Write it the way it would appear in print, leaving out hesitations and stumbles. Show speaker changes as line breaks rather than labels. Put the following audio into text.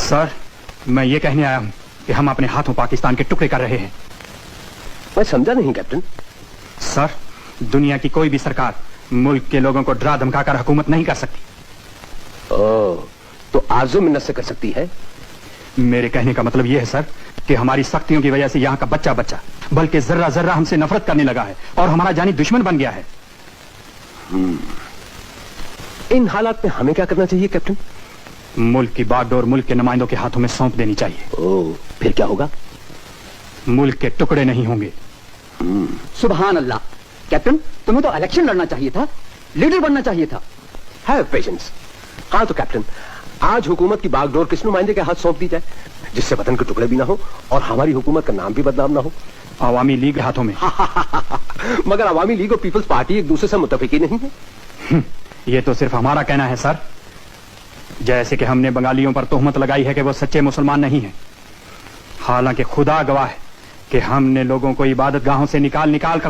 Sir, मैं ये कहने आया हूं कि हम अपने हाथों पाकिस्तान के टुकड़े कर रहे हैं।
मैं समझा नहीं कैप्टन।
सर, दुनिया की कोई भी सरकार मुल्क के लोगों को डरा धमका कर हुकूमत नहीं कर सकती।
ओह, तो आरज़ू मिन्नत से कर सकती है।
मेरे कहने का मतलब यह है सर कि हमारी सख्तियों की वजह से यहाँ का बच्चा बच्चा बल्कि जर्रा जर्रा हमसे नफरत करने लगा है और हमारा जानी दुश्मन बन गया है।
इन हालात में हमें क्या करना चाहिए कैप्टन?
मुल्क की बागडोर मुल्क के नुमाइंदों के हाथों में सौंप देनी चाहिए।
ओह, फिर क्या होगा?
मुल्क के टुकड़े नहीं होंगे।
सुभान अल्लाह। कैप्टन, तुम्हें तो इलेक्शन लड़ना चाहिए था, लीडर बनना चाहिए था।
Have patience. हाँ तो कैप्टन, आज हुकूमत की बागडोर किस नुमाइंदे के हाथ सौंप दी जाए जिससे वतन के टुकड़े भी ना हो और हमारी हुकूमत का नाम भी बदनाम ना हो?
आवामी लीग के हाथों में।
मगर आवामी लीग और पीपल्स पार्टी एक दूसरे से मुत्तफिक ही नहीं है।
ये तो सिर्फ हमारा कहना है सर। जैसे कि हमने बंगालियों पर तोहमत लगाई है कि वो सच्चे मुसलमान नहीं हैं, हालांकि खुदा गवाह है कि हमने लोगों को इबादत गाहों से निकाल निकाल कर